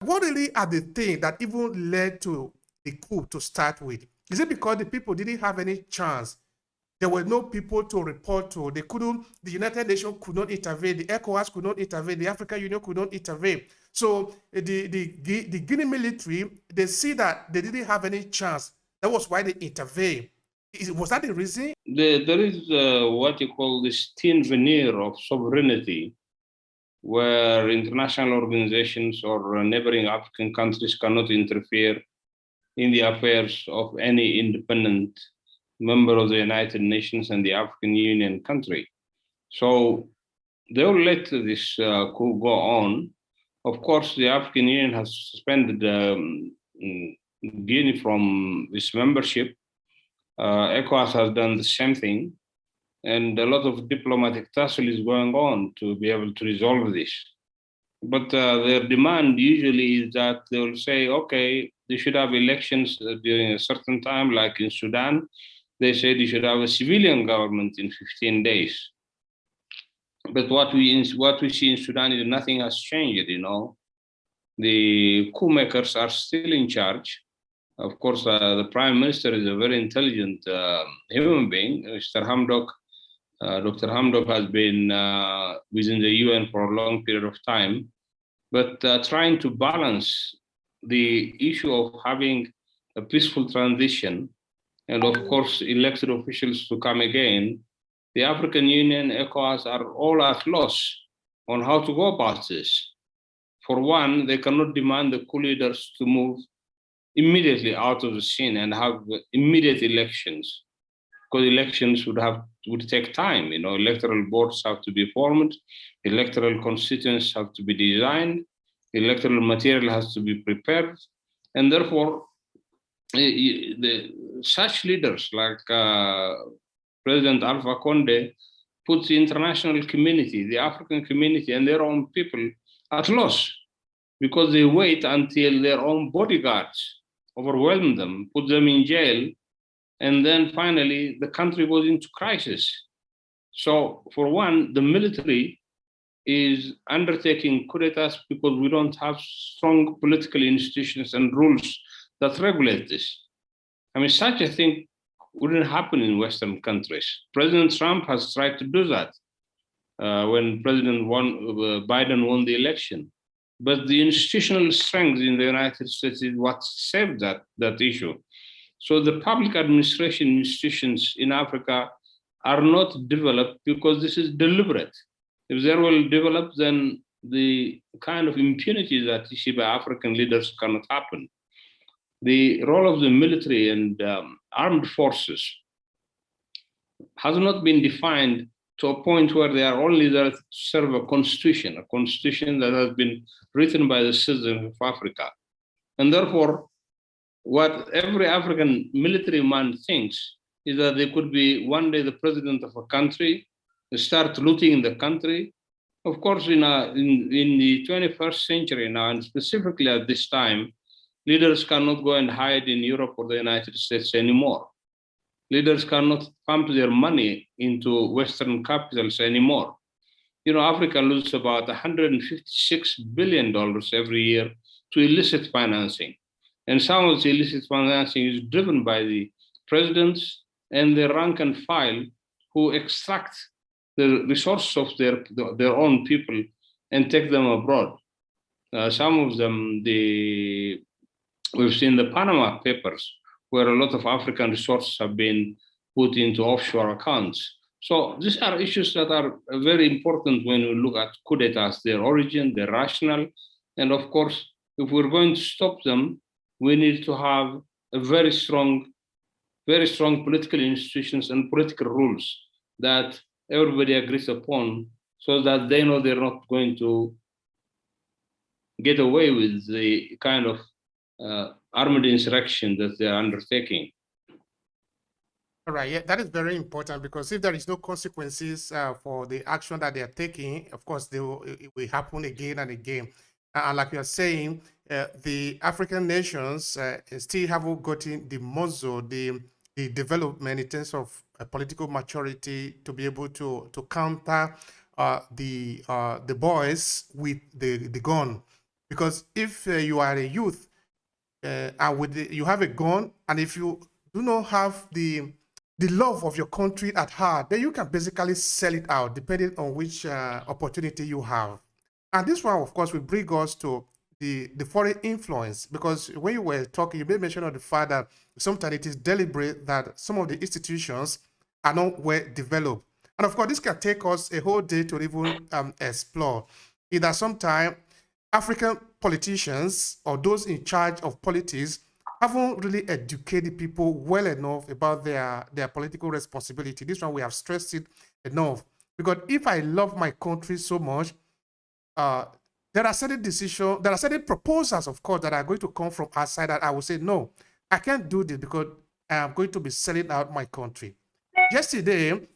What really are the things that even led to the coup to start with? Is it because the people didn't have any chance? There were no people to report to. They couldn't, the United Nations could not intervene, the ECOWAS could not intervene, the African Union could not intervene. So the Guinea military, they see that they didn't have any chance. That was why they intervened. Was that the reason? There is what you call this thin veneer of sovereignty, where international organizations or neighboring African countries cannot interfere in the affairs of any independent member of the United Nations and the African Union country. So they will let this coup go on. Of course, the African Union has suspended Guinea from its membership. ECOWAS has done the same thing, and a lot of diplomatic tussle is going on to be able to resolve this. But their demand usually is that they will say, okay, they should have elections during a certain time, like in Sudan. They say they should have a civilian government in 15 days. But what we see in Sudan is nothing has changed, you know. The coup makers are still in charge. Of course, the prime minister is a very intelligent human being. Mr. Hamdok, Dr. Hamdok has been within the UN for a long period of time, but trying to balance the issue of having a peaceful transition and, of course, elected officials to come again, the African Union, ECOWAS are all at loss on how to go about this. For one, they cannot demand the coup leaders to move immediately out of the scene and have immediate elections, because elections would take time. You know, electoral boards have to be formed, electoral constituents have to be designed, electoral material has to be prepared, and therefore, such leaders like President Alpha Conde put the international community, the African community, and their own people at loss, because they wait until their own bodyguards overwhelm them, put them in jail, and then finally the country goes into crisis. So for one, the military is undertaking coup d'etats because we don't have strong political institutions and rules that regulate this. I mean, such a thing wouldn't happen in Western countries. President Trump has tried to do that when Biden won the election. But the institutional strength in the United States is what saved that issue. So the public administration institutions in Africa are not developed because this is deliberate. If they will develop, then the kind of impunity that you see by African leaders cannot happen. The role of the military and armed forces has not been defined to a point where they are only there to serve a constitution that has been written by the citizens of Africa. And therefore, what every African military man thinks is that they could be one day the president of a country, start looting in the country. Of course, in the 21st century now, and specifically at this time, leaders cannot go and hide in Europe or the United States anymore. Leaders cannot pump their money into Western capitals anymore. You know, Africa loses about $156 billion every year to illicit financing. And some of the illicit financing is driven by the presidents and the rank and file who extract the resources of their own people and take them abroad. Some of them, we've seen the Panama Papers, where a lot of African resources have been put into offshore accounts. So these are issues that are very important when we look at coup d'etats, their origin, their rationale. And of course, if we're going to stop them, we need to have a very strong political institutions and political rules that everybody agrees upon, so that they know they're not going to get away with the kind of armed insurrection that they're undertaking. All right, yeah, that is very important, because if there is no consequences for the action that they are taking, of course, it will happen again and again. And like you are saying, the African nations still haven't gotten the muscle, the development in terms of political maturity to be able to counter the boys with the gun. Because if you are a youth and you have a gun, and if you do not have the love of your country at heart, then you can basically sell it out depending on which opportunity you have. And this one, of course, will bring us to the foreign influence, because when you were talking, you made mention of the fact that sometimes it is deliberate that some of the institutions are not well developed. And of course, this can take us a whole day to even explore. Either sometimes African politicians or those in charge of politics haven't really educated people well enough about their political responsibility. This one we have stressed it enough. Because if I love my country so much, uh, there are certain decisions, there are certain proposals, of course, that are going to come from outside that I will say, no, I can't do this because I am going to be selling out my country. Yesterday,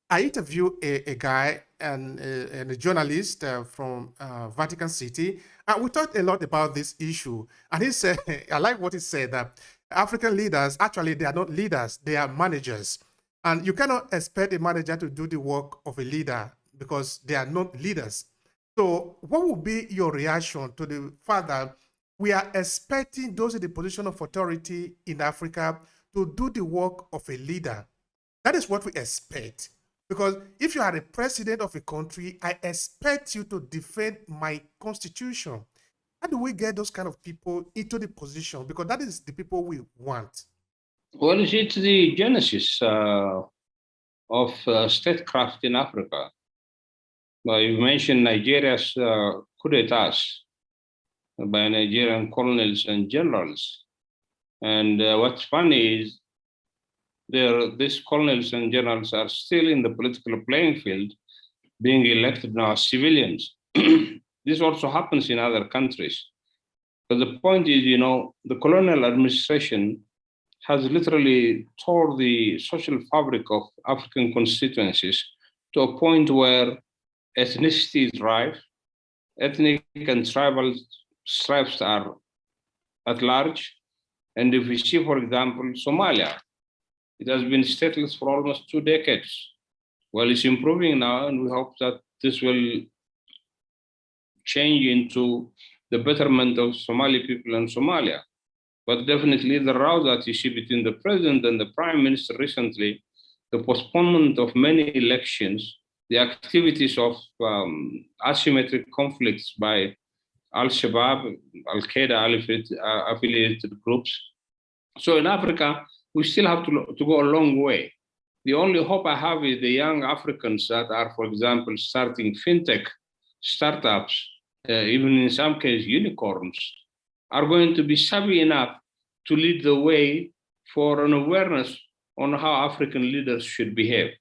I interviewed a guy and a journalist from Vatican City, and we talked a lot about this issue. And he said, I like what he said, that African leaders, actually, they are not leaders, they are managers. And you cannot expect a manager to do the work of a leader because they are not leaders. So, what would be your reaction to the fact that we are expecting those in the position of authority in Africa to do the work of a leader? That is what we expect. Because if you are the president of a country, I expect you to defend my constitution. How do we get those kind of people into the position? Because that is the people we want. Well, it's the genesis of statecraft in Africa. You mentioned Nigeria's coup d'etats by Nigerian colonels and generals. And what's funny is these colonels and generals are still in the political playing field, being elected now as civilians. This also happens in other countries. But the point is, the colonial administration has literally tore the social fabric of African constituencies to a point where ethnicity is rife, ethnic and tribal stripes are at large. And if we see, for example, Somalia, it has been stateless for almost 2 decades. Well, it's improving now, and we hope that this will change into the betterment of Somali people in Somalia. But definitely the row that you see between the president and the prime minister recently, the postponement of many elections, the activities of asymmetric conflicts by Al-Shabaab, Al-Qaeda affiliated groups. So in Africa, we still have to go a long way. The only hope I have is the young Africans that are, for example, starting fintech startups, even in some cases unicorns, are going to be savvy enough to lead the way for an awareness on how African leaders should behave.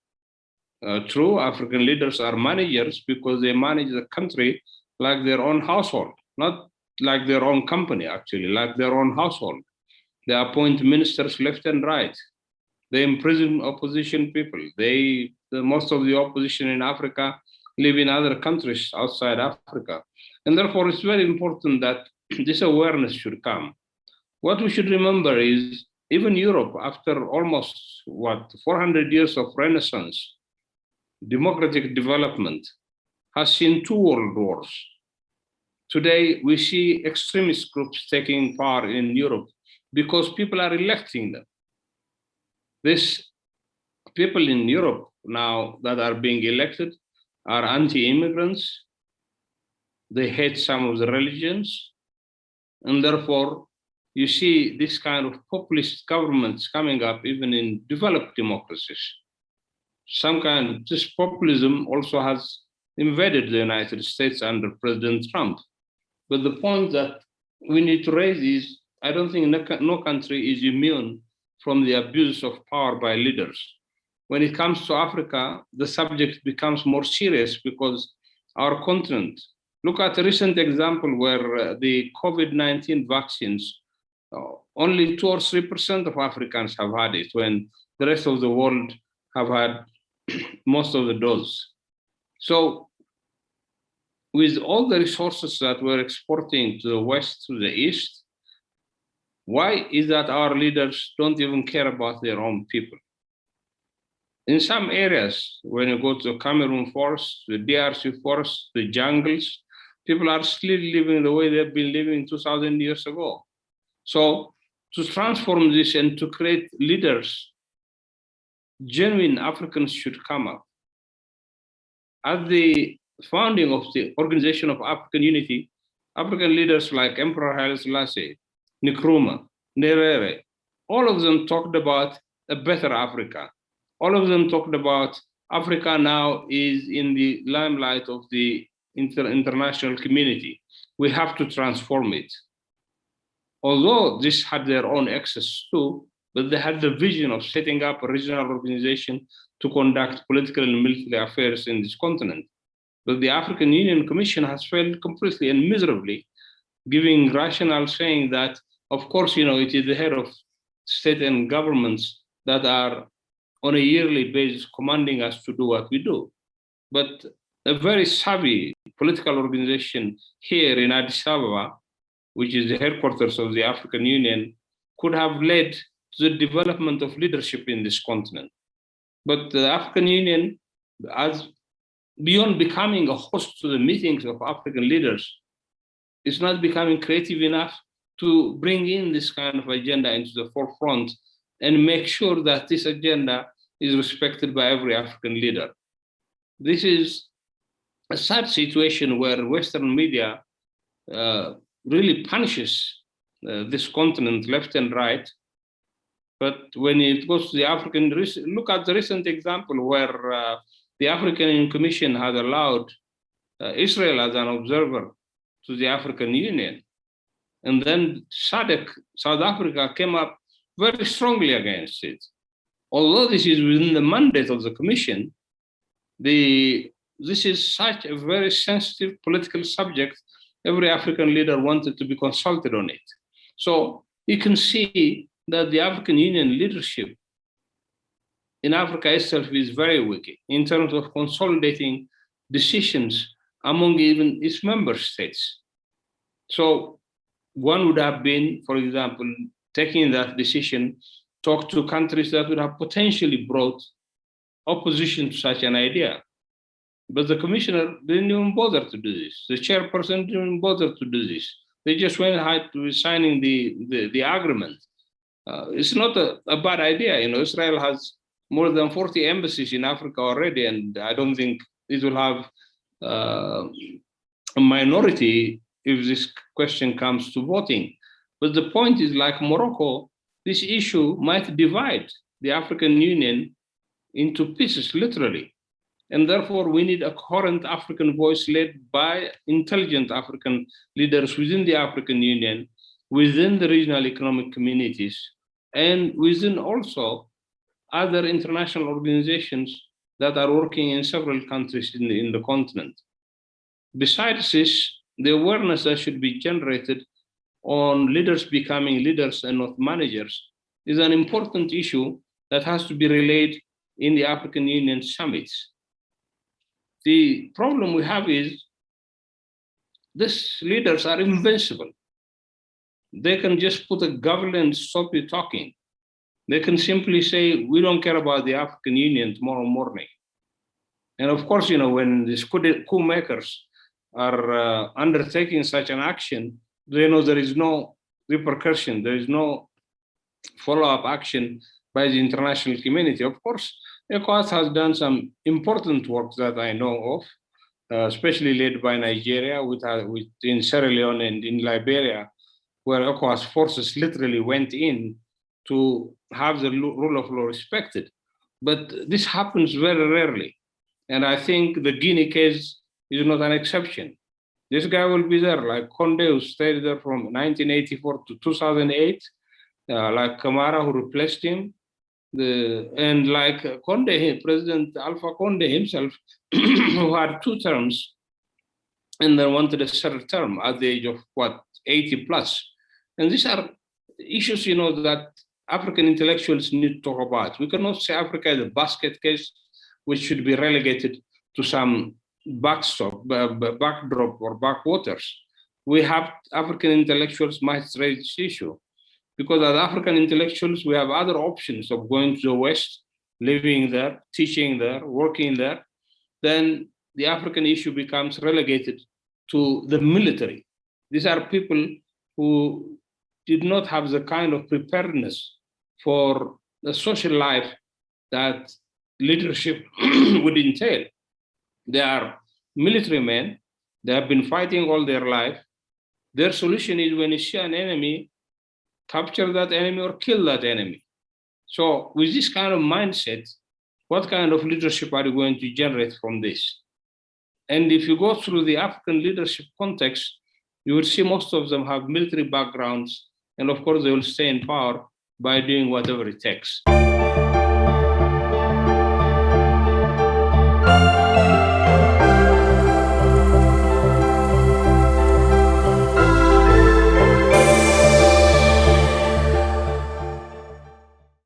True, African leaders are managers because they manage the country like their own household, not like their own company, actually, like their own household. They appoint ministers left and right. They imprison opposition people. Most of the opposition in Africa live in other countries outside Africa. And therefore, it's very important that this awareness should come. What we should remember is even Europe, after almost, 400 years of Renaissance, democratic development, has seen 2 world wars. Today, we see extremist groups taking power in Europe because people are electing them. These people in Europe now that are being elected are anti-immigrants. They hate some of the religions. And therefore, you see this kind of populist governments coming up even in developed democracies. This populism also has invaded the United States under President Trump. But the point that we need to raise is, I don't think no country is immune from the abuse of power by leaders. When it comes to Africa, the subject becomes more serious because our continent, look at a recent example where the COVID-19 vaccines, only 2 or 3% of Africans have had it, when the rest of the world have had most of the doses. So with all the resources that we're exporting to the West, to the East, why is that our leaders don't even care about their own people? In some areas, when you go to the Cameroon forest, the DRC forest, the jungles, People are still living the way they've been living 2,000 years ago. So to transform this and to create leaders, genuine Africans should come up. At the founding of the Organization of African Unity, African leaders like Emperor Haile Selassie, Nkrumah, Nyerere, all of them talked about a better Africa. All of them talked about Africa now is in the limelight of the international community. We have to transform it. Although this had their own excess too, but they had the vision of setting up a regional organization to conduct political and military affairs in this continent. But the African Union Commission has failed completely and miserably, giving rationale saying that, of course, it is the head of state and governments that are on a yearly basis commanding us to do what we do. But a very savvy political organization here in Addis Ababa, which is the headquarters of the African Union, could have led to the development of leadership in this continent. But the African Union, as beyond becoming a host to the meetings of African leaders, is not becoming creative enough to bring in this kind of agenda into the forefront and make sure that this agenda is respected by every African leader. This is a sad situation where Western media really punishes this continent left and right. But when it goes to the African, look at the recent example where the African Commission has allowed Israel as an observer to the African Union. And then SADC, South Africa, came up very strongly against it. Although this is within the mandate of the Commission, this is such a very sensitive political subject, every African leader wanted to be consulted on it. So you can see that the African Union leadership in Africa itself is very weak in terms of consolidating decisions among even its member states. So one would have been, for example, taking that decision, talk to countries that would have potentially brought opposition to such an idea. But the commissioner didn't even bother to do this. The chairperson didn't even bother to do this. They just went ahead to signing the agreement. It's not a bad idea. Israel has more than 40 embassies in Africa already, and I don't think it will have a minority if this question comes to voting. But the point is, like Morocco, this issue might divide the African Union into pieces, literally. And therefore, we need a coherent African voice led by intelligent African leaders within the African Union, within the regional economic communities, and within also other international organizations that are working in several countries in the continent. Besides this, the awareness that should be generated on leaders becoming leaders and not managers is an important issue that has to be relayed in the African Union summits. The problem we have is these leaders are invincible. They can just put a government, stop you talking. They can simply say, we don't care about the African Union tomorrow morning. And of course, when these coup makers are undertaking such an action, they know there is no repercussion, there is no follow-up action by the international community. Of course, ECOWAS has done some important work that I know of, especially led by Nigeria in Sierra Leone and in Liberia, where ECOWAS forces literally went in to have the rule of law respected. But this happens very rarely. And I think the Guinea case is not an exception. This guy will be there, like Condé, who stayed there from 1984 to 2008, like Camara, who replaced him, and like Condé, President Alpha Condé himself, who had 2 terms, and then wanted a third term at the age of 80 plus. And these are issues, that African intellectuals need to talk about. We cannot say Africa is a basket case which should be relegated to some backdrop or backwaters. We have African intellectuals might raise this issue, because as African intellectuals, we have other options of going to the West, living there, teaching there, working there. Then the African issue becomes relegated to the military. These are people who did not have the kind of preparedness for the social life that leadership would entail. They are military men. They have been fighting all their life. Their solution is when you see an enemy, capture that enemy or kill that enemy. So with this kind of mindset, what kind of leadership are you going to generate from this? And if you go through the African leadership context, you will see most of them have military backgrounds. And of course, they will stay in power by doing whatever it takes.